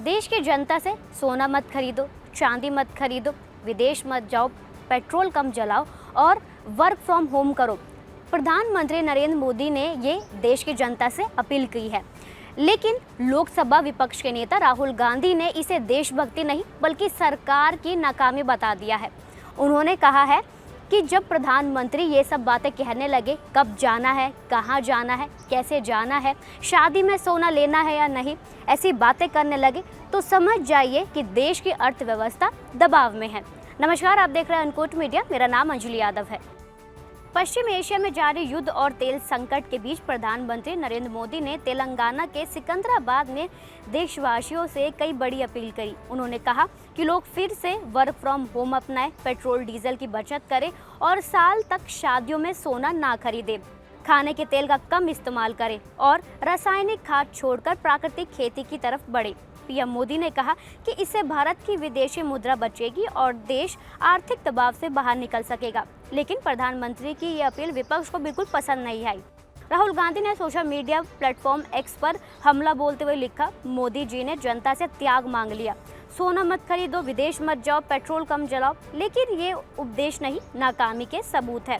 देश की जनता से सोना मत खरीदो, चांदी मत खरीदो, विदेश मत जाओ, पेट्रोल कम जलाओ और वर्क फ्रॉम होम करो। प्रधानमंत्री नरेंद्र मोदी ने ये देश की जनता से अपील की है। लेकिन लोकसभा विपक्ष के नेता राहुल गांधी ने इसे देशभक्ति नहीं बल्कि सरकार की नाकामी बता दिया है। उन्होंने कहा है कि जब प्रधानमंत्री ये सब बातें कहने लगे, कब जाना है, कहाँ जाना है, कैसे जाना है, शादी में सोना लेना है या नहीं, ऐसी बातें करने लगे तो समझ जाइए कि देश की अर्थव्यवस्था दबाव में है। नमस्कार, आप देख रहे हैं अनकोट मीडिया। मेरा नाम अंजलि यादव है। पश्चिम एशिया में जारी युद्ध और तेल संकट के बीच प्रधानमंत्री नरेंद्र मोदी ने तेलंगाना के सिकंदराबाद में देशवासियों से कई बड़ी अपील करी। उन्होंने कहा कि लोग फिर से वर्क फ्रॉम होम अपनाएं, पेट्रोल डीजल की बचत करें और साल तक शादियों में सोना ना खरीदें, खाने के तेल का कम इस्तेमाल करें और रासायनिक खाद छोड़कर प्राकृतिक खेती की तरफ बढ़े। पीएम मोदी ने कहा कि इससे भारत की विदेशी मुद्रा बचेगी और देश आर्थिक दबाव से बाहर निकल सकेगा। लेकिन प्रधानमंत्री की ये अपील विपक्ष को बिल्कुल पसंद नहीं आई। राहुल गांधी ने सोशल मीडिया प्लेटफॉर्म एक्स पर हमला बोलते हुए लिखा, मोदी जी ने जनता से त्याग मांग लिया, सोना मत खरीदो, विदेश मत जाओ, पेट्रोल कम जलाओ। लेकिन ये उपदेश नहीं, नाकामी के सबूत है।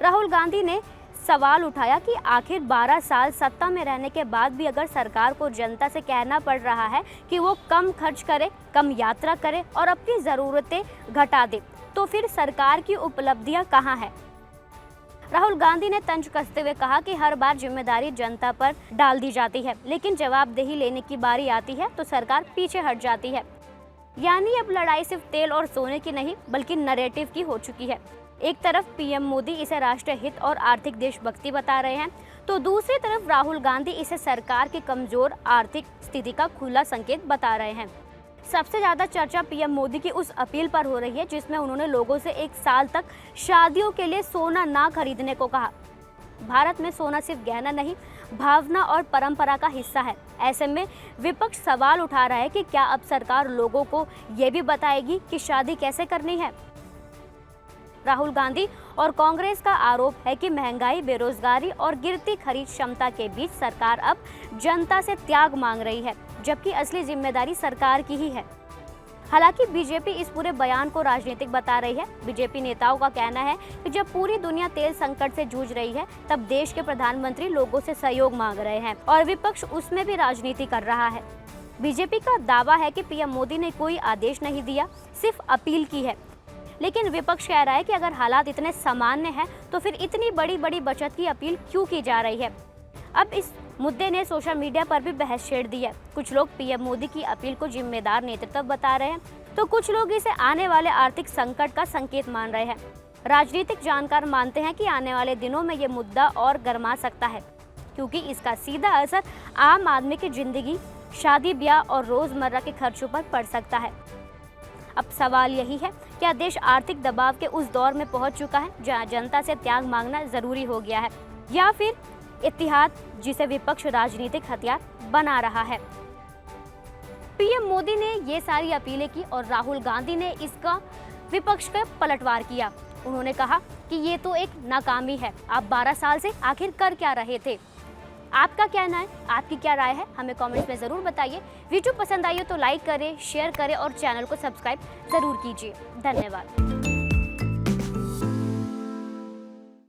राहुल गांधी ने सवाल उठाया कि आखिर 12 साल सत्ता में रहने के बाद भी अगर सरकार को जनता से कहना पड़ रहा है कि वो कम खर्च करे, कम यात्रा करे और अपनी ज़रूरतें घटा दे, तो फिर सरकार की उपलब्धियां कहाँ है? राहुल गांधी ने तंज कसते हुए कहा कि हर बार जिम्मेदारी जनता पर डाल दी जाती है, लेकिन जवाबदेही लेने की बारी आती है तो सरकार पीछे हट जाती है। यानी अब लड़ाई सिर्फ तेल और सोने की नहीं बल्कि नैरेटिव की हो चुकी है। एक तरफ पीएम मोदी इसे राष्ट्रीय हित और आर्थिक देशभक्ति बता रहे हैं, तो दूसरी तरफ राहुल गांधी इसे सरकार की कमजोर आर्थिक स्थिति का खुला संकेत बता रहे हैं। सबसे ज्यादा चर्चा पीएम मोदी की उस अपील पर हो रही है जिसमें उन्होंने लोगों से 1 साल तक शादियों के लिए सोना ना खरीदने को कहा। भारत में सोना सिर्फ गहना नहीं, भावना और परंपरा का हिस्सा है। ऐसे में विपक्ष सवाल उठा रहा है कि क्या अब सरकार लोगों को ये भी बताएगी कि शादी कैसे करनी है? राहुल गांधी और कांग्रेस का आरोप है कि महंगाई, बेरोजगारी और गिरती खरीद क्षमता के बीच सरकार अब जनता से त्याग मांग रही है, जबकि असली जिम्मेदारी सरकार की ही है। हालांकि बीजेपी इस पूरे बयान को राजनीतिक बता रही है। बीजेपी नेताओं का कहना है कि जब पूरी दुनिया तेल संकट से जूझ रही है, तब देश के प्रधानमंत्री लोगों से सहयोग मांग रहे हैं और विपक्ष उसमें भी राजनीति कर रहा है। बीजेपी का दावा है कि पीएम मोदी ने कोई आदेश नहीं दिया, सिर्फ अपील की है। लेकिन विपक्ष कह रहा है कि अगर हालात इतने सामान्य हैं तो फिर इतनी बड़ी बड़ी बचत की अपील क्यों की जा रही है? अब इस मुद्दे ने सोशल मीडिया पर भी बहस छेड़ दी है। कुछ लोग पीएम मोदी की अपील को जिम्मेदार नेतृत्व बता रहे हैं, तो कुछ लोग इसे आने वाले आर्थिक संकट का संकेत मान रहे हैं। राजनीतिक जानकार मानते हैं कि आने वाले दिनों में ये मुद्दा और गर्मा सकता है, क्योंकि इसका सीधा असर आम आदमी की जिंदगी, शादी ब्याह और रोजमर्रा के खर्चों पर पड़ सकता है। अब सवाल यही है, क्या देश आर्थिक दबाव के उस दौर में पहुंच चुका है जहां जनता से त्याग मांगना जरूरी हो गया है, या फिर इत्तेहाद जिसे विपक्ष राजनीतिक हथियार बना रहा है? पीएम मोदी ने ये सारी अपीलें की और राहुल गांधी ने इसका विपक्ष का पलटवार किया। उन्होंने कहा कि ये तो एक नाकामी है, आप 12 साल से आखिर कर क्या रहे थे? आपका क्या कहना है? आपकी क्या राय है? हमें कमेंट्स में ज़रूर बताइए। वीडियो पसंद आई हो तो लाइक करें, शेयर करें और चैनल को सब्सक्राइब ज़रूर कीजिए। धन्यवाद।